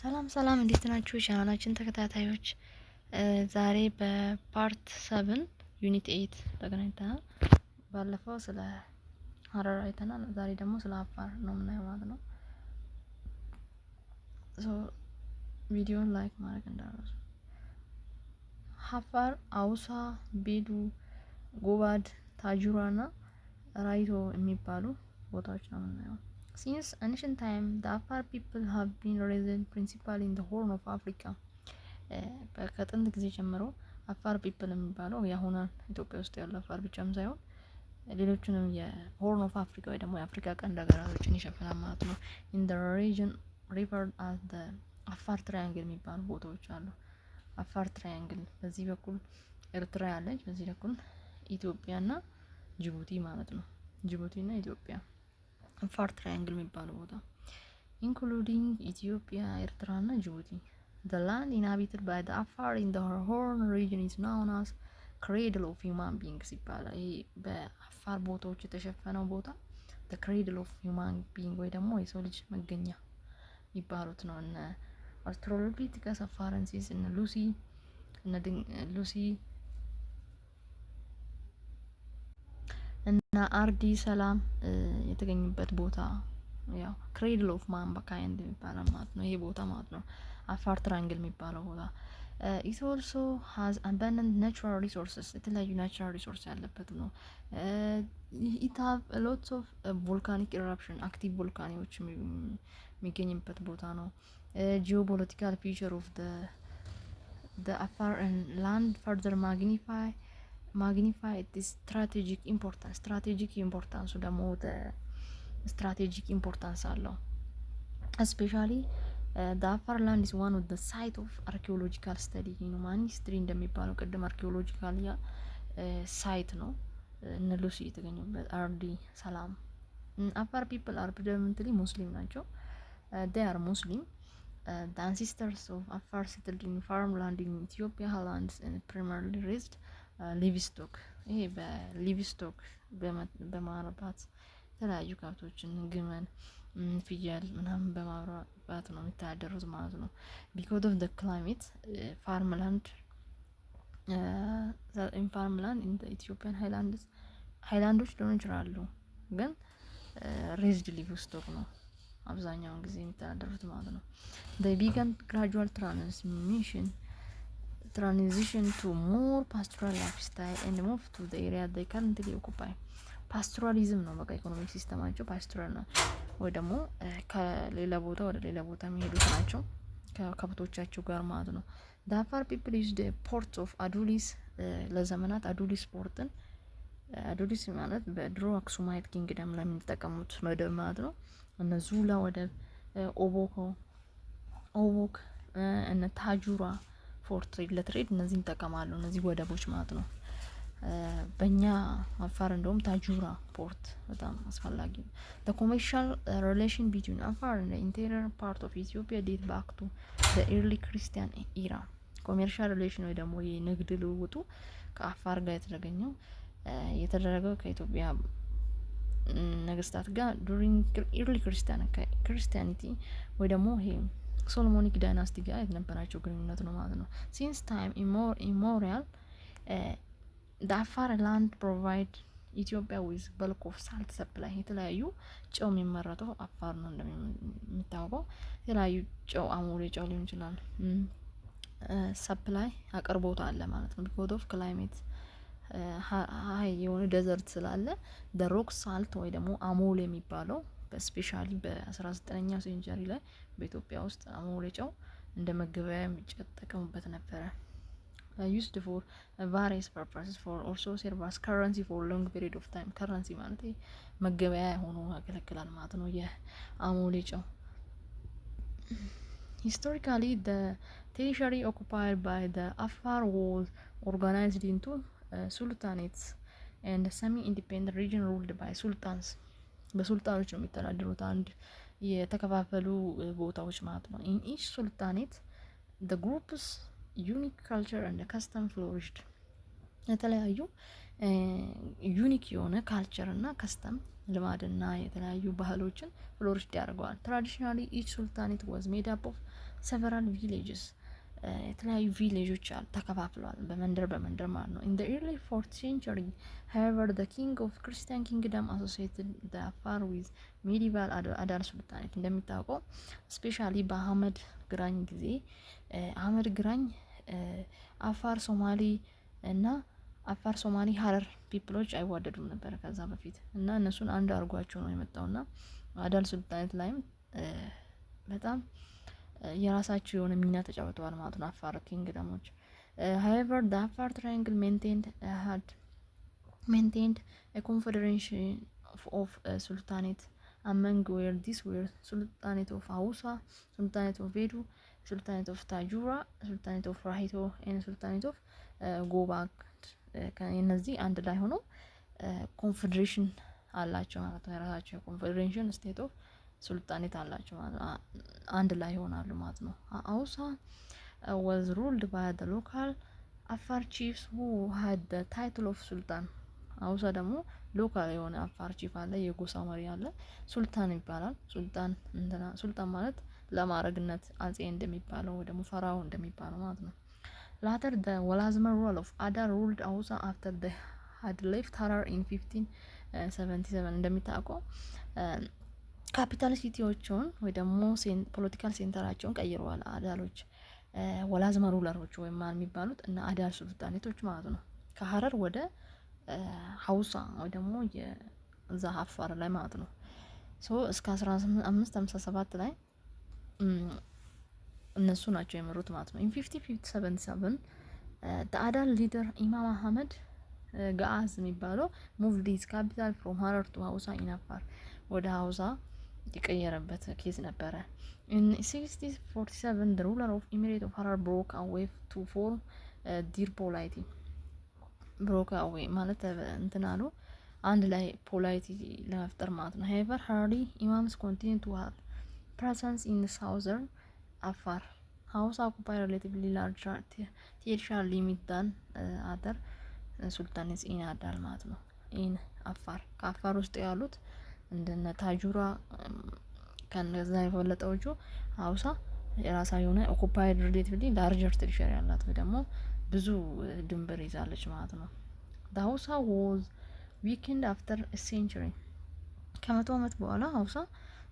ሰላም እንዴት ናችሁ? ቻናላችን ተከታታዮች ዛሬ በፓርት 7 ዩኒት 8 ተገናኝተናል። ባለፈው ስለ ሀረር አይተናል። ዛሬ ደግሞ ስለ አፋር ነው የምናየው ማለት ነው። ቪዲዮን ላይክ ማድረግ እንዳትረሱ። አፋር አውሳ፣ ቤዱ፣ ጎባድ፣ ታጁራና ራይቶ የሚባሉ ቦታዎች ነው የምናየው። Since ancient time, the Afar people have been resident principally in the Horn of Africa. ከጥንት ጊዜ ጀምሮ አፋር ፒፕል የሚባለው የአሁኑ ኢትዮጵያ ውስጥ ያለው አፋር ብቻም ሳይሆን ሌሎችንም የሆርን ኦፍ አፍሪካ ወይ ደግሞ የአፍሪካ ቀንድ ሀገራቶችን ይሸፍናል ማለት ነው። in the region referred as the አፋር ትራያንግል የሚባሉ ቦታዎች አሉ። አፋር ትራያንግል በዚህ በኩል ኤርትራ ያለች፣ በዚህ በኩል ኢትዮጵያና ጅቡቲ ማለት ነው። ጅቡቲና ኢትዮጵያ አፋር ትራያንግል የሚባለው ቦታ including Ethiopia, Eritrea እና ጅቡቲ. The land inhabited by the Afar in the Horn region is known as cradle of human beings ይባላል። ይሄ በአፋር ቦታዎች የተሸፈነው ቦታ the cradle of human being ወይ ደግሞ የሰው ልጅ መገኛ ይባሉት ነው። እነ አስትራሎፒቲከስ አፋረንሲስ እነ ሉሲ እና አርዲ ሰላም የተገኙበት ቦታ ያው ክሬድል ኦፍ ማን በካይንድ የሚባለው ማለት ነው። ይሄ ቦታ ማለት ነው አፋር ትራያንግል የሚባለው ቦታ it also has abundant natural resources የተለያዩ ናቹራል ሪሶርስ ያለበት ነው። it have a lot of volcanic eruption active ቮልካኖች የሚገኝበት ቦታ ነው። geopolitical feature of the Afar land further magnify this strategic importance ደግሞ strategic importance አለው። especially the Afar land is one of the site of archaeological study human history እንደሚባለው ቅድም archaeological ሳይት ነው። እነ ሉሲ የተገኙበት አርዲ ሰላም Afar people are predominantly ሙስሊም ናቸው። they are Muslim. The ancestors of Afar settled in farmland in Ethiopia lands and primarily raised livestock. ይሄ በሊቭስቶክ በማርባት የተለያዩ ከብቶችን ግመል፣ ፍየል ምናምን በማርባት ነው የሚተዳደሩት ማለት ነው። because of the climate farmland in the Ethiopian highlands ሊሆኑ ይችላሉ፣ ግን raised livestock ነው አብዛኛውን ጊዜ የሚተዳደሩት ማለት ነው። they began gradual transition to more pastoral lifestyle and moved to the area they currently occupy. ፓስቶራሊዝም ነው በቃ ኢኮኖሚክ ሲስተማቸው ፓስቶራል ነው፣ ወይ ደግሞ ከሌላ ቦታ ወደ ሌላ ቦታ የሚሄዱት ናቸው ከከብቶቻቸው ጋር ማለት ነው። the Afar people used the ports of Adulis ለዘመናት አዱሊስ ፖርትን አዱሊስ ማለት በድሮ አክሱማይት ኪንግደም ላይ የሚጠቀሙት ወደብ ማለት ነው። እነ ዙላ ወደብ፣ ኦቦክ እነ ታጁራ ፎር ለትሬድ እነዚህ ይጠቀማሉ፣ እነዚህ ወደቦች ማለት ነው። በእኛ አፋር እንደውም ታጁራ ፖርት በጣም አስፈላጊ ነው። the commercial relation between Afar and the interior part of Ethiopia date back to the early Christian era. commercial relation ወይ ደግሞ የንግድ ልውውጡ ከአፋር ጋር የተደረገው ከኢትዮጵያ ነገስታት ጋር during early Christianity ወይ ደግሞ ይሄ ሶሎሞኒክ ዳይናስቲ ጋር የነበራቸው ግንኙነት ነው ማለት ነው። since time immemorial the Afar land provide Ethiopia with bulk of salt supply. የተለያዩ ጨው የሚመረተው አፋር ነው እንደሚታወቀው። የተለያዩ ጨው አሞሌ ጨው ሊሆን ይችላል ሰፕላይ አቅርቦት አለ ማለት ነው። because of climate ሃይ የሆነ ዴዘርት ስላለ the rock salt ወይ ደግሞ አሞሌ የሚባለው በስፔሻሊ በ19ኛው ሴንቸሪ ላይ በኢትዮጵያ ውስጥ አሞሌ ጨው እንደ መገበያያ የሚጠቀሙበት ነበረ። used for various purposes for also serve as currency for long period of time. currency ማለት መገበያያ ሆኖ ያገለግላል ማለት ነው የአሞሌ ጨው። historically the territory occupied by the Afar was organized into sultanates and semi-independent region ruled by sultans. በሱልጣኖች ነው የሚተዳደሩት አንድ የተከፋፈሉ ቦታዎች ማለት ነው። in each sultanate the groups unique culture and custom flourished. የተለያዩ ዩኒክ የሆነ ካልቸር እና ከስተም ልማድና የተለያዩ ባህሎችን ፍሎሪሽ ያደርገዋል። ትራዲሽናሊ ኢች ሱልጣኔት was made up of several villages የተለያዩ ቪሌጆች ተከፋፍለዋል በመንደር ማለት ነው። in the early 4th century however the king of Christian kingdom associated the Afar with medieval አዳል ሱልጣኔት። እንደሚታወቀው ስፔሻሊ በአህመድ ግራኝ ጊዜ አህመድ ግራኝ አፋር ሶማሊ እና አፋር ሶማሊ ሀረር ፒፕሎች አይዋደዱም ነበር ከዛ በፊት እና እነሱን አንድ አድርጓቸው ነው የመጣውና አዳል ሱልጣኔት ላይም በጣም የራሳቸው የሆነ ሚና ተጫውተዋል ማለት ነው አፋር ኪንግደሞች። however the Afar triangle maintained a confederation of sultanate among where these were sultanate of Hausa, sultanate of Bedu, sultanate of Tajura, sultanate of Rahito and sultanate of Gobag እነዚህ አንድ ላይ ሆኖ ኮንፌዴሬሽን አላቸው ማለት ነው። የራሳቸው ኮንፌዴሬሽን ስቴት ኦፍ ሱልጣኔት አላቸው ማለት አንድ ላይ ይሆናሉ ማለት ነው። አውሳ was ruled by the local Afar chiefs who had the title of sultan። አውሳ ደግሞ ሎካል የሆነ አፋር ቺፍ አለ፣ የጎሳ መሪ አለ፣ ሱልጣን ይባላል። ሱልጣን ማለት ለማረግነት አጼ እንደሚባለው ወይ ደግሞ ፈራው እንደሚባለው ማለት ነው። later the Walazma rule of Adar ruled Hausa after they had left Harar in 1577 እንደሚታወቀው ካፒታል ሲቲዎችን ወይ ደግሞ ፖለቲካል ሴንተራቸውን ቀይረዋል አዳሎች። ወላዝማ ሩለሮች ወይም ማን የሚባሉት እና አዳል ሱልጣኔቶች ማለት ነው ከሀረር ወደ ሀውሳ ወይ ደግሞ የዛ አፋር ላይ ማለት ነው። እስከ 1557 ላይ እነሱ ናቸው የመሩት ማለት ነው። in 1577 the Adal leader ኢማም አህመድ ጋአዝ የሚባለው moved his capital from Harar to Hausa in Afar ወደ ሀውሳ የቀየረበት ኬዝ ነበረ። in 1647 the ruler of Emirate of Harar broke away to form Dir polity broke away ማለት እንትን አሉ አንድ ላይ ፖላይቲ ለመፍጠር ማለት ነው። however Harari imams continue to have presence in the southern Afar. Hausa occupy relatively larger territorial limit than other sultanates in Adal ማለት ነው። in አፋር ከአፋር ውስጥ ያሉት እንደነ ታጁራ ከነዛ የበለጠዎቹ ሀውሳ የራሳ የሆነ ኦኩፓይድ ሪሌቲቭሊ ላርጀር ቴሪቶሪ ያላት ወይ ደግሞ ብዙ ድንበር ይዛለች ማለት ነው። the Hausa was weakened after a century ከመቶ ዓመት በኋላ ሀውሳ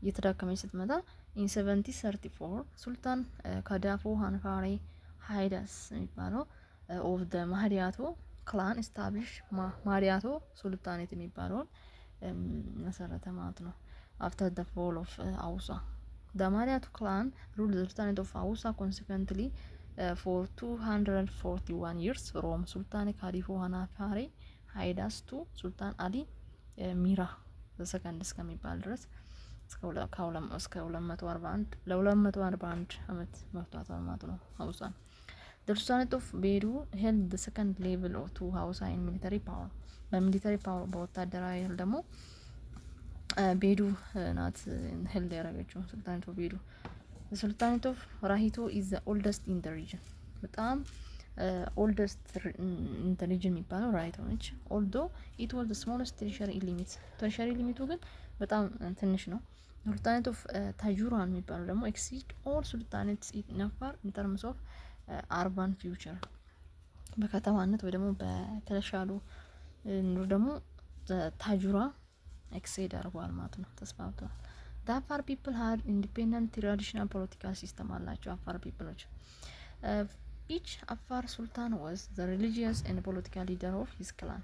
እየተዳከመች ስትመጣ in 1734 ሱልጣን ካዳፎ ሃንፋሬ ሃይዳስ የሚባለው of the ማህዲያቶ ክላን establish ማህዲያቶ ሱልጣኔት የሚባለውን መሰረተ ማለት ነው። after the fall of Hausa the Mahdiyato clan ruled the Sultanate of Hausa consequently for 241 years from Sultan Kadifo Hanafare ሃይዳስ to ሱልጣን አሊ ሚራ ዘሰከንድ እስከሚባል ድረስ እስከ 241 ለ241 አመት መፍታቷል ማለት ነው ሀውሳን። the Sultanate of Bedu held the second level of to Hausa in military power በሚሊተሪ ፓወር በወታደራዊ ኃይል ደግሞ ቤዱ ናት ሄልድ ያደረገችው ሱልጣኔት ኦፍ ቤዱ። ሱልጣኔት ኦፍ ራሂቶ is the oldest in the region በጣም oldest in the region የሚባለው ራሂቶ ነች። although it was the smallest tertiary limit ግን በጣም ትንሽ ነው። ሱልጣኔት ኦፍ ታጁራን የሚባለው ደግሞ exceed all sultanates in Afar in terms of urban future በከተማነት ወይ ደግሞ በተሻሉ ኑሮ ደግሞ ታጁራ ኤክሴድ አድርጓል ማለት ነው ተስፋፍቷል። the Afar people had independent traditional political system አላቸው አፋር ፒፕሎች። each Afar sultan was the religious and political leader of his clan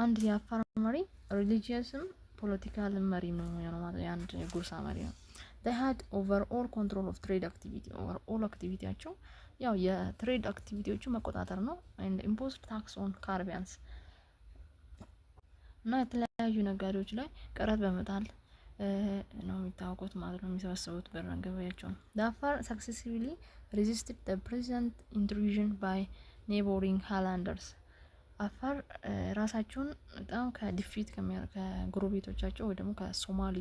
አንድ የአፋር መሪ ሪሊጂየስም ፖለቲካል መሪ ነው ማለት የአንድ ጎሳ መሪ ነው። they had overall control of trade activity overall activityያቸው ያው የትሬድ አክቲቪቲዎቹ መቆጣጠር ነው and imposed tax on Caribbeans እና የተለያዩ ነጋዴዎች ላይ ቀረጥ በመጣል ነው የሚታወቁት ማለት ነው የሚሰበሰቡት በረንገበያቸውን። the Afar successfully resisted the present intrusion by neighboring highlanders አፋር ራሳቸውን በጣም ከዲፊት ከጎረቤቶቻቸው ወይ ደግሞ ከሶማሊ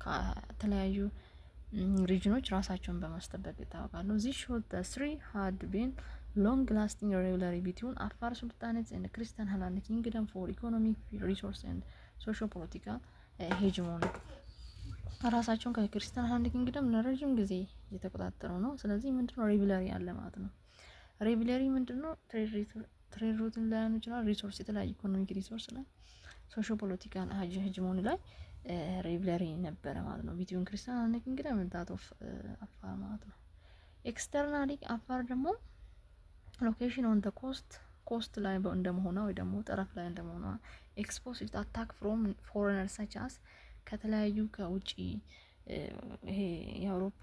ከተለያዩ ሪጅኖች ራሳቸውን በማስጠበቅ ይታወቃሉ። this showed the three had been long lasting rivalry between Afar sultanates and Christian Highland kingdom for economic resource and socio political hegemony ራሳቸውን ከክርስቲያን ሃንድ ኪንግደም ለረጅም ጊዜ እየተቆጣጠሩ ነው። ስለዚህ ምንድነው ሪቪለሪ አለ ማለት ነው። ሪቪለሪ ምንድነው? ትሬድ ሩትን ላይ ይችላል፣ ሪሶርስ፣ የተለያዩ ኢኮኖሚክ ሪሶርስ ላይ፣ ሶሾ ፖለቲካል ሄጅሞኒ ላይ ሪቪለሪ ነበረ ማለት ነው። ቢትዊን ክርስቲያን ሃንድ ኪንግደም ዳት ኦፍ አፋር ማለት ነው። ኤክስተርናሊ አፋር ደግሞ ሎኬሽን ኦን ዘ ኮስት ላይ እንደመሆኗ ወይ ደግሞ ጠረፍ ላይ እንደመሆኗ ኤክስፖዝድ አታክ ፍሮም ፎሬነር ሰቻስ ከተለያዩ ከውጪ ይሄ የአውሮፓ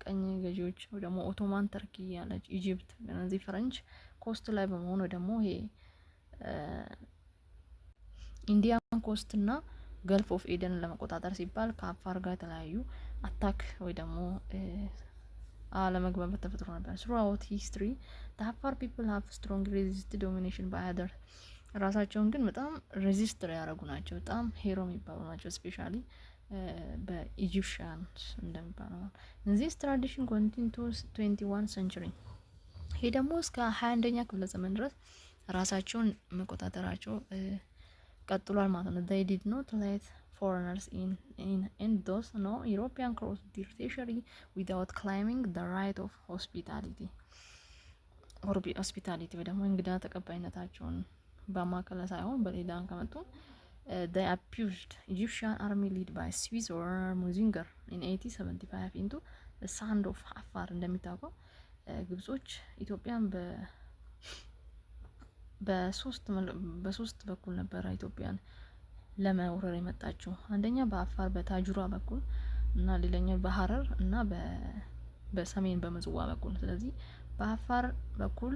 ቀኝ ገዢዎች ወይ ደግሞ ኦቶማን ተርኪ ያለች ኢጂፕት፣ እነዚህ ፈረንጅ ኮስት ላይ በመሆን ወይ ደግሞ ይሄ ኢንዲያን ኮስት እና ገልፍ ኦፍ ኤደን ለመቆጣጠር ሲባል ከአፋር ጋር የተለያዩ አታክ ወይ ደግሞ አለመግባባት ተፈጥሮ ነበር። throughout history the Afar people have strong resist domination by others ራሳቸውን ግን በጣም ሬዚስት ያደረጉ ናቸው። በጣም ሄሮ የሚባሉ ናቸው። ስፔሻሊ በኢጂፕሽያንስ እንደሚባለው this tradition continues 21 century ይሄ ደግሞ እስከ 21ኛ ክፍለ ዘመን ድረስ ራሳቸውን መቆጣጠራቸው ቀጥሏል ማለት ነው። they did not let foreigners in those no European crossed their territory without claiming the right of hospitality ወይ ደግሞ እንግዳ ተቀባይነታቸውን በማከለ ሳይሆን በሌላ ከመጡ they accused Egyptian army led by Swiss or Muzinger in 1875 into the sand of Afar እንደሚታወቀው ግብጾች ኢትዮጵያን በሶስት በኩል ነበር ኢትዮጵያን ለመውረር የመጣችው። አንደኛ በአፋር በታጁራ በኩል እና ሌላኛው በሐረር እና በሰሜን በምጽዋ በኩል። ስለዚህ በአፋር በኩል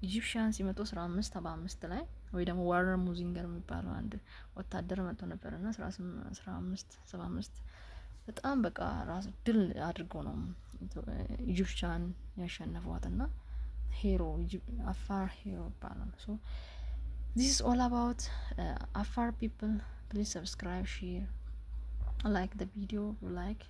ኢጂፕሽያን ሲመጡ 1575 ላይ ወይ ደግሞ ዋረር ሙዚንገር የሚባለው አንድ ወታደር መጥቶ ነበርና 1575 በጣም በቃ ራስ ድል አድርገው ነው ኢጂፕሽያን ያሸነፏትና ሄሮ Afar hero ይባላል። So this is all about Afar people. Please subscribe, share, like the video if you like.